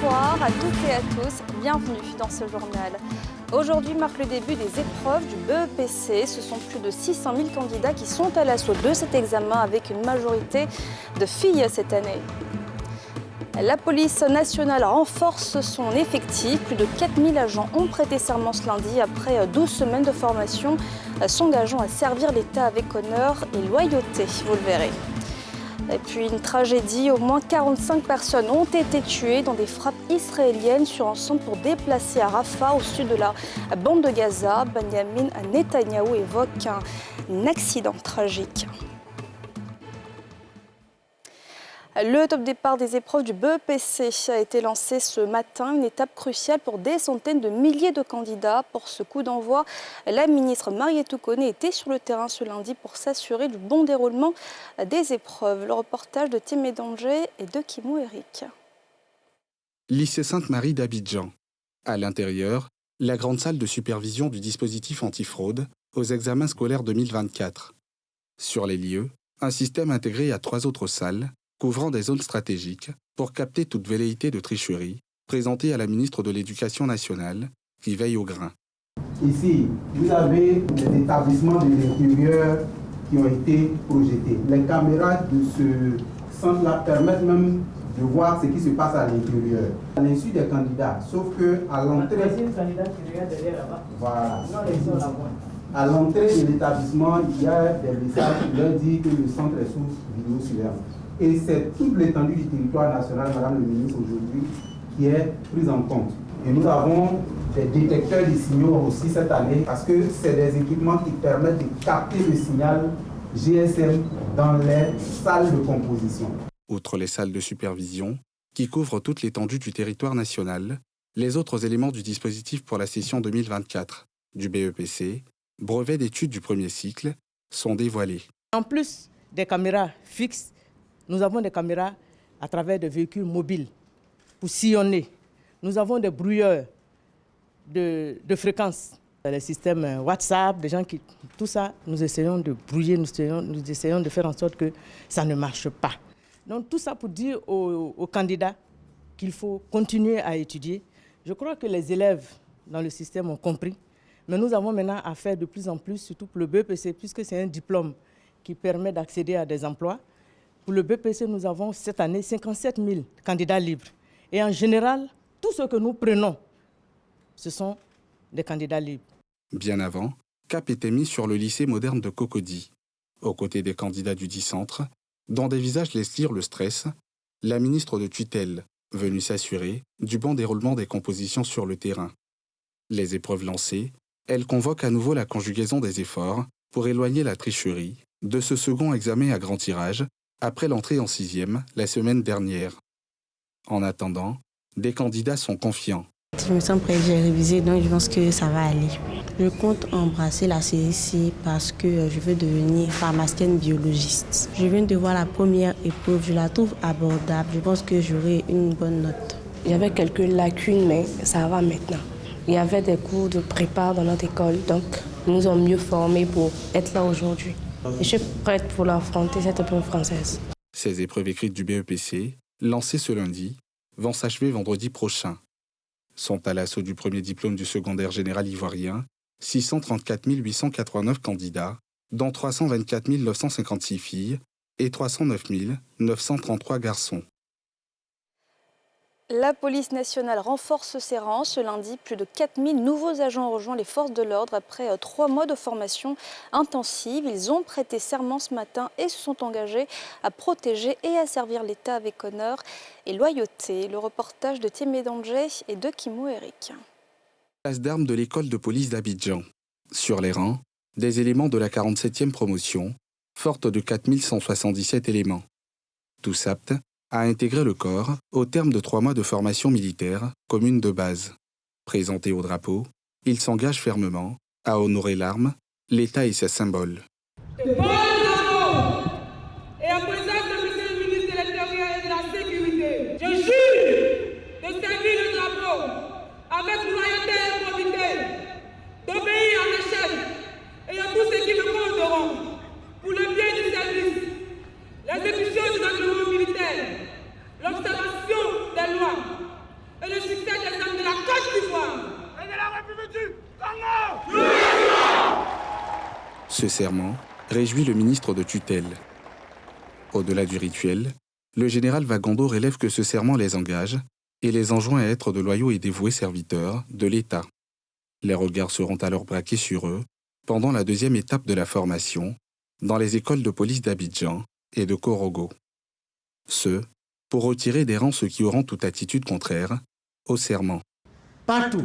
Bonsoir à toutes et à tous, bienvenue dans ce journal. Aujourd'hui marque le début des épreuves du BEPC. Ce sont plus de 600 000 candidats qui sont à l'assaut de cet examen avec une majorité de filles cette année. La police nationale renforce son effectif. Plus de 4000 agents ont prêté serment ce lundi après 12 semaines de formation, s'engageant à servir l'État avec honneur et loyauté, vous le verrez. Et puis une tragédie, au moins 45 personnes ont été tuées dans des frappes israéliennes sur un centre pour déplacer à Rafah, au sud de la bande de Gaza. Benjamin Netanyahou évoque un accident tragique. Le top départ des épreuves du BEPC a été lancé ce matin, une étape cruciale pour des centaines de milliers de candidats. Pour ce coup d'envoi, la ministre Marietou Koné était sur le terrain ce lundi pour s'assurer du bon déroulement des épreuves. Le reportage de Timé Danger et de Kimou Eric. Lycée Sainte-Marie d'Abidjan. À l'intérieur, la grande salle de supervision du dispositif antifraude aux examens scolaires 2024. Sur les lieux, un système intégré à 3 autres salles, couvrant des zones stratégiques pour capter toute velléité de tricherie, présentée à la ministre de l'Éducation nationale, qui veille au grain. Ici, vous avez les établissements de l'intérieur qui ont été projetés. Les caméras de ce centre-là permettent même de voir ce qui se passe à l'intérieur. À l'insu des candidats, sauf qu'à l'entrée... Voilà. À l'entrée de l'établissement, il y a des messages qui leur disent que le centre est sous vidéosurveillance. Et c'est toute l'étendue du territoire national, Madame le ministre, aujourd'hui, qui est prise en compte. Et nous avons des détecteurs de signaux aussi cette année, parce que c'est des équipements qui permettent de capter le signal GSM dans les salles de composition. Outre les salles de supervision, qui couvrent toute l'étendue du territoire national, les autres éléments du dispositif pour la session 2024 du BEPC, brevet d'études du premier cycle, sont dévoilés. En plus des caméras fixes, nous avons des caméras à travers des véhicules mobiles pour sillonner. Nous avons des brouilleurs de fréquences. Les systèmes WhatsApp, des gens qui... Tout ça, nous essayons de brouiller, nous essayons de faire en sorte que ça ne marche pas. Donc tout ça pour dire aux candidats qu'il faut continuer à étudier. Je crois que les élèves dans le système ont compris. Mais nous avons maintenant à faire de plus en plus, surtout pour le BEPC, puisque c'est un diplôme qui permet d'accéder à des emplois. Pour le BEPC, nous avons cette année 57 000 candidats libres. Et en général, tout ce que nous prenons, ce sont des candidats libres. Bien avant, cap était mis sur le lycée moderne de Cocody. Aux côtés des candidats du 10 centre, dont des visages laissent lire le stress, la ministre de tutelle, venue s'assurer du bon déroulement des compositions sur le terrain. Les épreuves lancées, elle convoque à nouveau la conjugaison des efforts pour éloigner la tricherie de ce second examen à grand tirage, après l'entrée en 6e la semaine dernière. En attendant, des candidats sont confiants. Je me sens prête, j'ai révisé, donc je pense que ça va aller. Je compte embrasser la CSC parce que je veux devenir pharmacienne biologiste. Je viens de voir la première épreuve, je la trouve abordable. Je pense que j'aurai une bonne note. Il y avait quelques lacunes, mais ça va maintenant. Il y avait des cours de prépa dans notre école, donc ils nous ont mieux formés pour être là aujourd'hui. Je suis prête pour l'affronter, cette épreuve française. Ces épreuves écrites du BEPC, lancées ce lundi, vont s'achever vendredi prochain. Sont à l'assaut du premier diplôme du secondaire général ivoirien 634 889 candidats, dont 324 956 filles et 309 933 garçons. La police nationale renforce ses rangs. Ce lundi, plus de 4000 nouveaux agents ont rejoint les forces de l'ordre après 3 mois de formation intensive. Ils ont prêté serment ce matin et se sont engagés à protéger et à servir l'État avec honneur et loyauté. Le reportage de Timé Danger et de Kimou Eric. Place d'armes de l'école de police d'Abidjan. Sur les rangs, des éléments de la 47e promotion, forte de 4177 éléments. Tous aptes à intégrer le corps au terme de 3 mois de formation militaire commune de base. Présentés au drapeau, ils s'engagent fermement à honorer l'arme, l'État et ses symboles. Avec loyauté et probité, d'obéir à mes chefs et à tous ceux qui me commandera pour le bien du service, l'exécution du règlement militaire, l'observation des lois Ce serment réjouit le ministre de tutelle. Au-delà du rituel, le général Wagando relève que ce serment les engage et les enjoint à être de loyaux et dévoués serviteurs de l'État. Les regards seront alors braqués sur eux pendant la deuxième étape de la formation dans les écoles de police d'Abidjan et de Korogo. Ce, pour retirer des rangs ceux qui auront toute attitude contraire au serment. Partout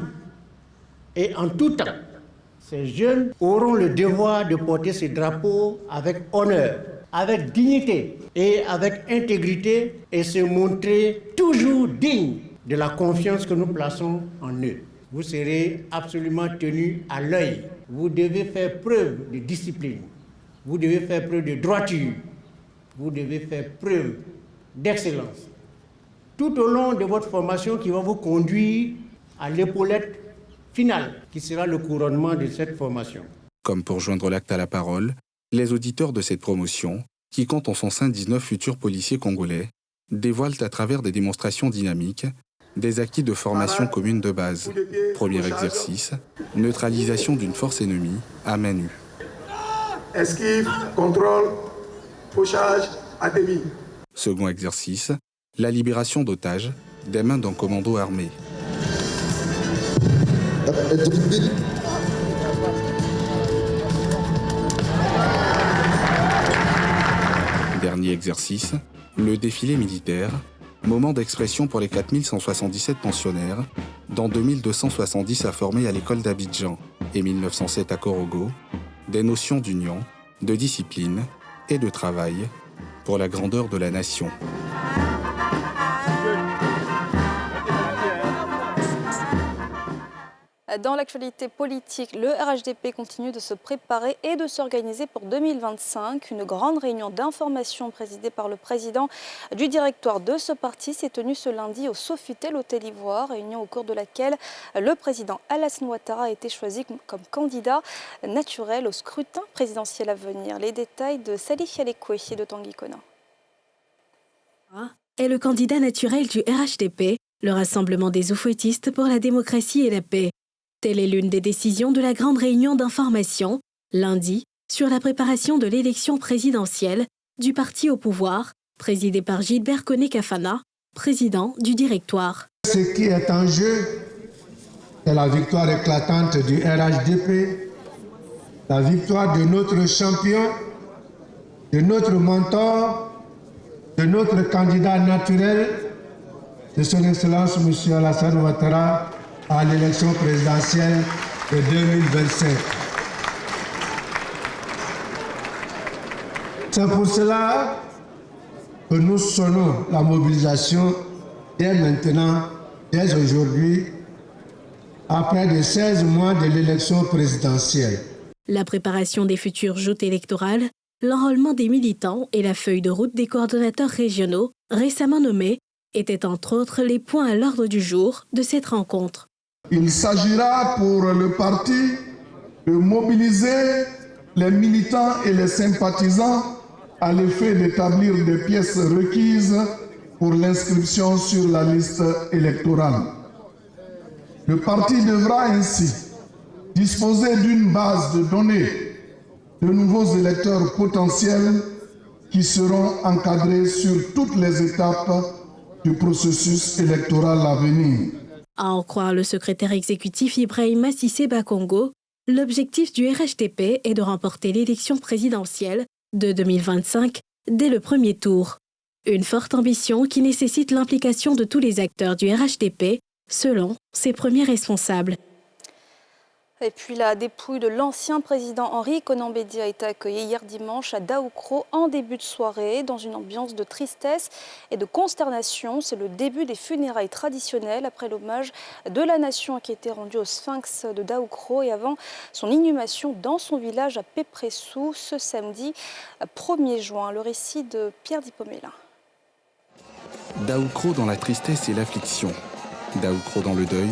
et en tout temps, ces jeunes auront le devoir de porter ce drapeau avec honneur, avec dignité et avec intégrité et se montrer toujours dignes de la confiance que nous plaçons en eux. Vous serez absolument tenus à l'œil. Vous devez faire preuve de discipline. Vous devez faire preuve de droiture. Vous devez faire preuve d'excellence. Tout au long de votre formation qui va vous conduire à l'épaulette finale, qui sera le couronnement de cette formation. Comme pour joindre l'acte à la parole, les auditeurs de cette promotion, qui compte en son sein 19 futurs policiers congolais, dévoilent à travers des démonstrations dynamiques des acquis de formation commune de base. Premier exercice, neutralisation d'une force ennemie à main nue. Esquive, contrôle, fauchage, atémie. Second exercice, la libération d'otages des mains d'un commando armé. Dernier exercice, le défilé militaire, moment d'expression pour les 4177 pensionnaires, dont 2270 à former à l'école d'Abidjan et 1907 à Korogo, des notions d'union, de discipline et de travail pour la grandeur de la nation. Dans l'actualité politique, le RHDP continue de se préparer et de s'organiser pour 2025. Une grande réunion d'information présidée par le président du directoire de ce parti s'est tenue ce lundi au Sofitel Hôtel Ivoire, réunion au cours de laquelle le président Alassane Ouattara a été choisi comme candidat naturel au scrutin présidentiel à venir. Les détails de Salih Alekoué et de Tanguy Kona. Est le candidat naturel du RHDP, le Rassemblement des oufouettistes pour la démocratie et la paix. Telle est l'une des décisions de la grande réunion d'information, lundi, sur la préparation de l'élection présidentielle du parti au pouvoir, présidé par Gilbert Koné-Kafana, président du directoire. Ce qui est en jeu est la victoire éclatante du RHDP, la victoire de notre champion, de notre mentor, de notre candidat naturel, de son Excellence M. Alassane Ouattara, à l'élection présidentielle de 2025. C'est pour cela que nous sonnons la mobilisation dès maintenant, dès aujourd'hui, après de 16 mois de l'élection présidentielle. La préparation des futures joutes électorales, l'enrôlement des militants et la feuille de route des coordonnateurs régionaux récemment nommés étaient entre autres les points à l'ordre du jour de cette rencontre. Il s'agira pour le parti de mobiliser les militants et les sympathisants à l'effet d'établir des pièces requises pour l'inscription sur la liste électorale. Le parti devra ainsi disposer d'une base de données de nouveaux électeurs potentiels qui seront encadrés sur toutes les étapes du processus électoral à venir. À en croire le secrétaire exécutif Ibrahima Cissé Bakongo, l'objectif du RHDP est de remporter l'élection présidentielle de 2025 dès le premier tour. Une forte ambition qui nécessite l'implication de tous les acteurs du RHDP, selon ses premiers responsables. Et puis la dépouille de l'ancien président Henri Konan Bédié a été accueillie hier dimanche à Daoukro en début de soirée dans une ambiance de tristesse et de consternation. C'est le début des funérailles traditionnelles après l'hommage de la nation qui a été rendu au Sphinx de Daoukro et avant son inhumation dans son village à Pépressou ce samedi 1er juin. Le récit de Pierre Dipomela. Daoukro dans la tristesse et l'affliction. Daoukro dans le deuil.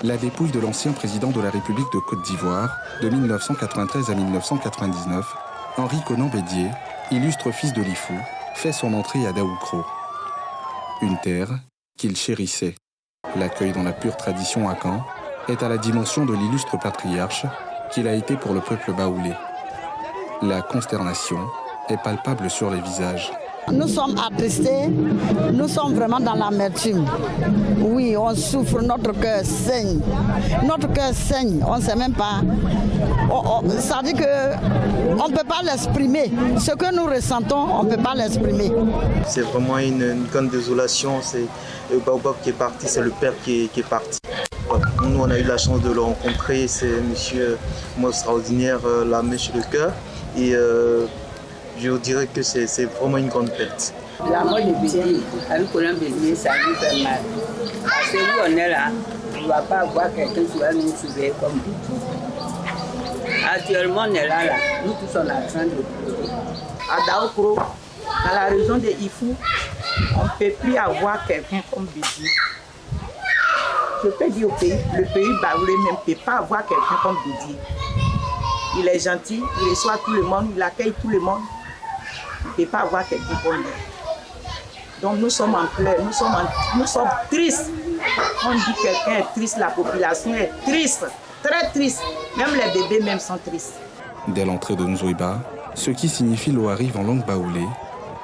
La dépouille de l'ancien président de la République de Côte d'Ivoire, de 1993 à 1999, Henri Konan Bédié, illustre fils de Lifou, fait son entrée à Daoukro. Une terre qu'il chérissait. L'accueil dans la pure tradition à Caen est à la dimension de l'illustre patriarche qu'il a été pour le peuple baoulé. La consternation est palpable sur les visages. Nous sommes attristés, nous sommes vraiment dans l'amertume. Oui, on souffre, notre cœur saigne. Notre cœur saigne, on ne sait même pas. Ça veut dire qu'on ne peut pas l'exprimer. Ce que nous ressentons, on ne peut pas l'exprimer. C'est vraiment une grande désolation. C'est le Baobab qui est parti, c'est le père qui est parti. Nous, on a eu la chance de le rencontrer. C'est un monsieur extraordinaire, la main sur le cœur. Et je dirais que c'est vraiment une grande perte. La mort de Bélier, avec Colin Bélier, ça lui fait mal. Parce que nous, on est là, on ne va pas avoir quelqu'un qui va nous surveiller comme Bélier. Actuellement, on est là, nous tous, on est en train de pleurer. À Daokro, dans la région de Ifou, on ne peut plus avoir quelqu'un comme Bélier. Je peux dire au pays, le pays baoulé même ne peut pas avoir quelqu'un comme Bélier. Il est gentil, il reçoit tout le monde, il accueille tout le monde. Il ne peut pas avoir quelqu'un comme lui. Donc nous sommes en pleurs, nous sommes tristes. On dit que quelqu'un est triste, la population est triste, très triste. Même les bébés même sont tristes. Dès l'entrée de Nzouiba, ce qui signifie l'eau arrive en langue baoulée,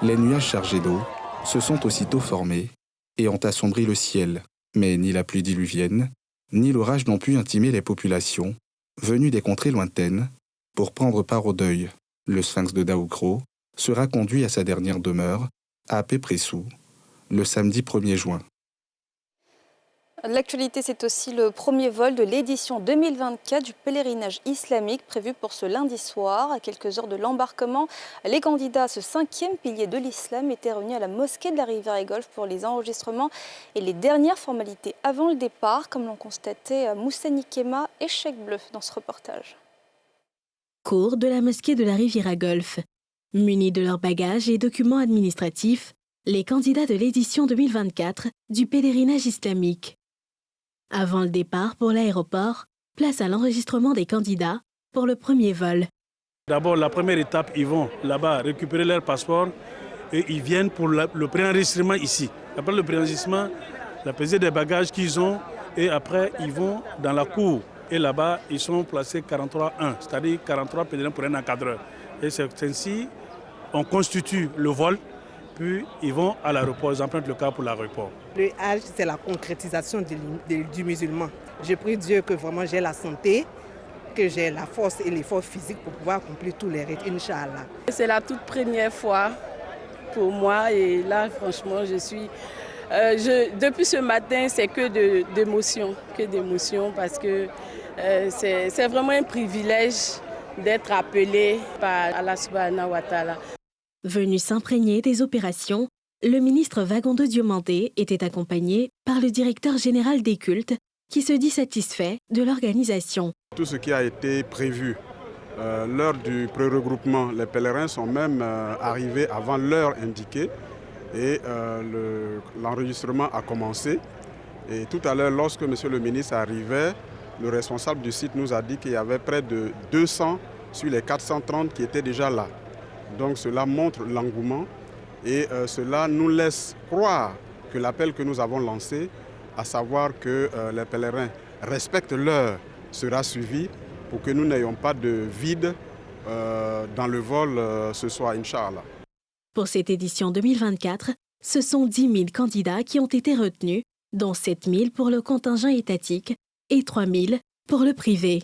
les nuages chargés d'eau se sont aussitôt formés et ont assombri le ciel. Mais ni la pluie diluvienne, ni l'orage n'ont pu intimer les populations venues des contrées lointaines pour prendre part au deuil. Le sphinx de Daoukro sera conduit à sa dernière demeure, à Pépressou, le samedi 1er juin. L'actualité, c'est aussi le premier vol de l'édition 2024 du pèlerinage islamique prévu pour ce lundi soir. À quelques heures de l'embarquement, les candidats à ce 5e pilier de l'islam étaient réunis à la mosquée de la Rivière-et-Golfe pour les enregistrements et les dernières formalités avant le départ, comme l'ont constaté Moussa Nikema et Cheikh Bleu dans ce reportage. Cours de la mosquée de la Rivière-à-Golfe. Munis de leurs bagages et documents administratifs, les candidats de l'édition 2024 du pèlerinage islamique. Avant le départ pour l'aéroport, place à l'enregistrement des candidats pour le premier vol. D'abord, la première étape, ils vont là-bas récupérer leur passeport et ils viennent pour le préenregistrement ici. Après le préenregistrement, la pesée des bagages qu'ils ont et après, ils vont dans la cour. Et là-bas, ils sont placés 43-1, c'est-à-dire 43 pèlerins pour un encadreur. Et c'est ainsi, on constitue le vol, puis ils vont à l'aéroport, ils empruntent le car pour l'aéroport. Le Hajj, c'est la concrétisation du musulman. Je prie Dieu que vraiment j'ai la santé, que j'ai la force et l'effort physique pour pouvoir accomplir tous les rites, Inch'Allah. C'est la toute première fois pour moi et là, franchement, je suis... depuis ce matin, c'est que d'émotions, parce que c'est vraiment un privilège d'être appelé par Allah subhanahu wa ta'ala. Venu s'imprégner des opérations, le ministre Wagondo Diomandé était accompagné par le directeur général des cultes qui se dit satisfait de l'organisation. Tout ce qui a été prévu lors du pré-regroupement, les pèlerins sont même arrivés avant l'heure indiquée et l'enregistrement a commencé. Et tout à l'heure, lorsque M. le ministre arrivait, le responsable du site nous a dit qu'il y avait près de 200 sur les 430 qui étaient déjà là. Donc cela montre l'engouement et cela nous laisse croire que l'appel que nous avons lancé, à savoir que les pèlerins respectent l'heure, sera suivi pour que nous n'ayons pas de vide dans le vol ce soir, Inch'Allah. Pour cette édition 2024, ce sont 10 000 candidats qui ont été retenus, dont 7 000 pour le contingent étatique et 3 000 pour le privé.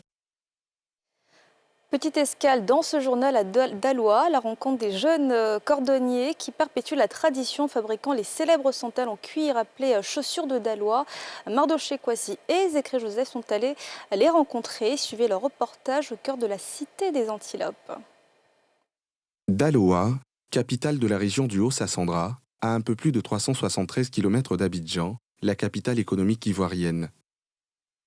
Petite escale dans ce journal à Daloa, la rencontre des jeunes cordonniers qui perpétuent la tradition fabriquant les célèbres sandales en cuir appelées chaussures de Daloa. Mardoché Kwasi et Zécré Joseph sont allés les rencontrer. Suivez leur reportage au cœur de la cité des Antilopes. Daloa, capitale de la région du Haut-Sassandra, à un peu plus de 373 km d'Abidjan, la capitale économique ivoirienne.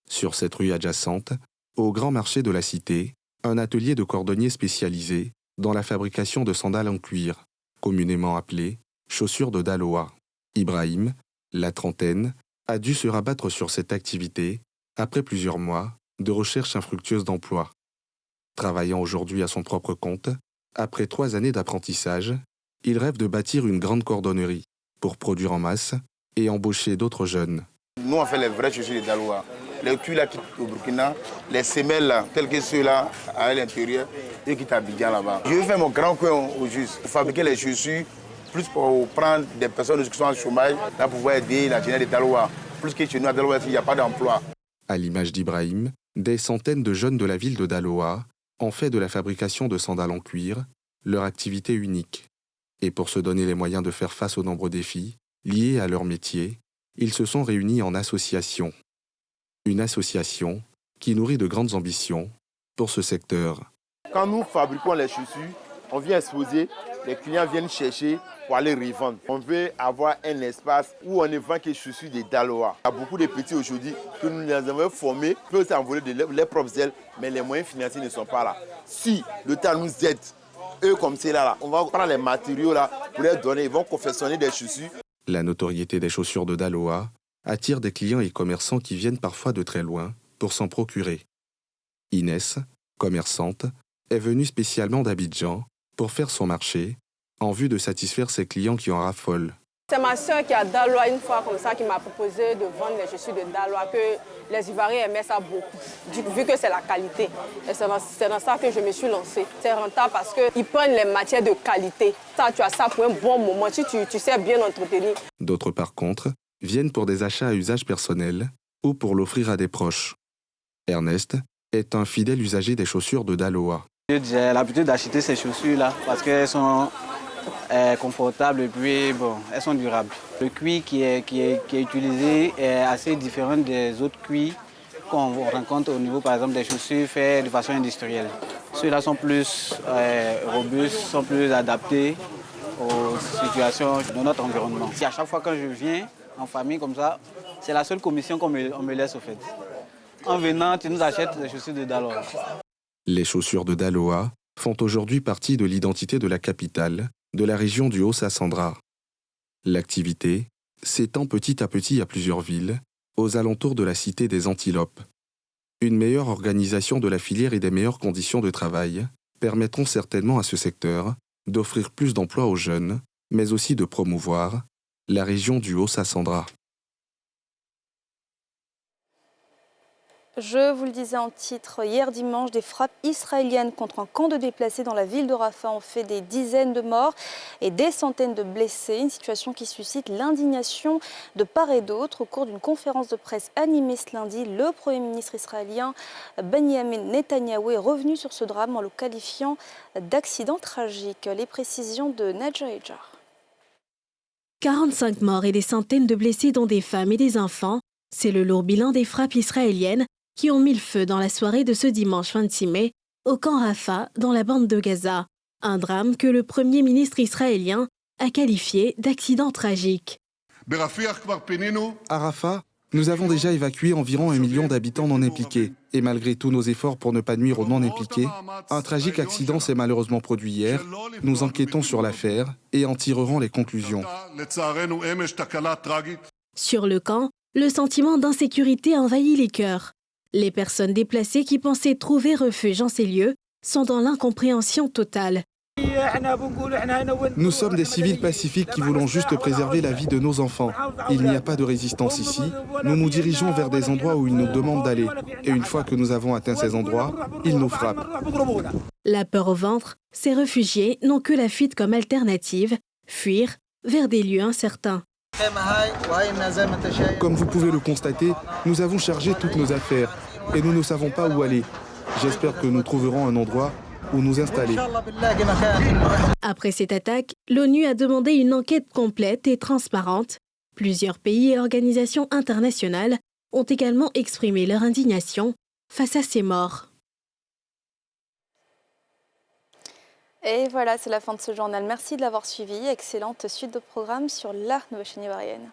Sur cette rue adjacente, au grand marché de la cité, un atelier de cordonniers spécialisé dans la fabrication de sandales en cuir, communément appelées chaussures de Daloa. Ibrahim, la trentaine, a dû se rabattre sur cette activité après plusieurs mois de recherche infructueuse d'emploi. Travaillant aujourd'hui à son propre compte, après 3 années d'apprentissage, il rêve de bâtir une grande cordonnerie pour produire en masse et embaucher d'autres jeunes. Nous, on fait les vraies chaussures de Daloa. les culs là qui au Burkina, les semelles là, tels que ceux-là à l'intérieur, et qui t'habillent là-bas. Je vais faire mon grand coin au juste pour fabriquer les chaussures, plus pour prendre des personnes qui sont en chômage, là pour pouvoir aider la jeunesse de Daloa. Plus que chez nous à Daloa, il n'y a pas d'emploi. À l'image d'Ibrahim, des centaines de jeunes de la ville de Daloa ont fait de la fabrication de sandales en cuir leur activité unique. Et pour se donner les moyens de faire face aux nombreux défis liés à leur métier, ils se sont réunis en association. Une association qui nourrit de grandes ambitions pour ce secteur. Quand nous fabriquons les chaussures, on vient exposer, les clients viennent chercher pour aller revendre. On veut avoir un espace où on ne vend que les chaussures de Daloa. Il y a beaucoup de petits aujourd'hui que nous les avons formés, peuvent s'envoler de leurs propres ailes, mais les moyens financiers ne sont pas là. Si le temps nous aide, eux comme c'est là, on va prendre les matériaux là pour les donner, ils vont confectionner des chaussures. La notoriété des chaussures de Daloa attire des clients et commerçants qui viennent parfois de très loin pour s'en procurer. Inès, commerçante, est venue spécialement d'Abidjan pour faire son marché en vue de satisfaire ses clients qui en raffolent. C'est ma soeur qui a Daloa une fois comme ça qui m'a proposé de vendre les chaussures de Daloa, que les Ivoiriens aimaient ça beaucoup, vu que c'est la qualité. Et c'est dans ça que je me suis lancée. C'est rentable parce qu'ils prennent les matières de qualité. Ça, tu as ça pour un bon moment, si tu sais bien entretenir. D'autres, par contre, viennent pour des achats à usage personnel ou pour l'offrir à des proches. Ernest est un fidèle usager des chaussures de Daloa. J'ai l'habitude d'acheter ces chaussures-là parce qu'elles sont confortables et puis bon, elles sont durables. Le cuir qui est utilisé est assez différent des autres cuirs qu'on rencontre au niveau par exemple des chaussures faites de façon industrielle. Ceux-là sont plus robustes, sont plus adaptés aux situations de notre environnement. Si à chaque fois quand je viens en famille comme ça, c'est la seule commission qu'on me laisse au fait. En venant, tu nous achètes les chaussures de Daloa. Les chaussures de Daloa font aujourd'hui partie de l'identité de la capitale, de la région du Haut-Sassandra. L'activité s'étend petit à petit à plusieurs villes, aux alentours de la cité des Antilopes. Une meilleure organisation de la filière et des meilleures conditions de travail permettront certainement à ce secteur d'offrir plus d'emplois aux jeunes, mais aussi de promouvoir la région du Haut-Sassandra. Je vous le disais en titre, hier dimanche, des frappes israéliennes contre un camp de déplacés dans la ville de Rafah ont fait des dizaines de morts et des centaines de blessés. Une situation qui suscite l'indignation de part et d'autre. Au cours d'une conférence de presse animée ce lundi, le Premier ministre israélien Benjamin Netanyahou est revenu sur ce drame en le qualifiant d'accident tragique. Les précisions de Nadja Ejar. 45 morts et des centaines de blessés dont des femmes et des enfants, c'est le lourd bilan des frappes israéliennes qui ont mis le feu dans la soirée de ce dimanche 26 mai au camp Rafah dans la bande de Gaza. Un drame que le Premier ministre israélien a qualifié d'accident tragique. À Rafah, nous avons déjà évacué environ 1 million d'habitants non impliqués. Et malgré tous nos efforts pour ne pas nuire aux non impliqués, un tragique accident s'est malheureusement produit hier. Nous enquêtons sur l'affaire et en tirerons les conclusions. Sur le camp, le sentiment d'insécurité envahit les cœurs. Les personnes déplacées qui pensaient trouver refuge en ces lieux sont dans l'incompréhension totale. Nous sommes des civils pacifiques qui voulons juste préserver la vie de nos enfants. Il n'y a pas de résistance ici. Nous nous dirigeons vers des endroits où ils nous demandent d'aller. Et une fois que nous avons atteint ces endroits, ils nous frappent. La peur au ventre, ces réfugiés n'ont que la fuite comme alternative, fuir vers des lieux incertains. Comme vous pouvez le constater, nous avons chargé toutes nos affaires et nous ne savons pas où aller. J'espère que nous trouverons un endroit où nous installer. Après cette attaque, l'ONU a demandé une enquête complète et transparente. Plusieurs pays et organisations internationales ont également exprimé leur indignation face à ces morts. Et voilà, c'est la fin de ce journal. Merci de l'avoir suivi. Excellente suite de programme sur la nouvelle chaîne ivoirienne.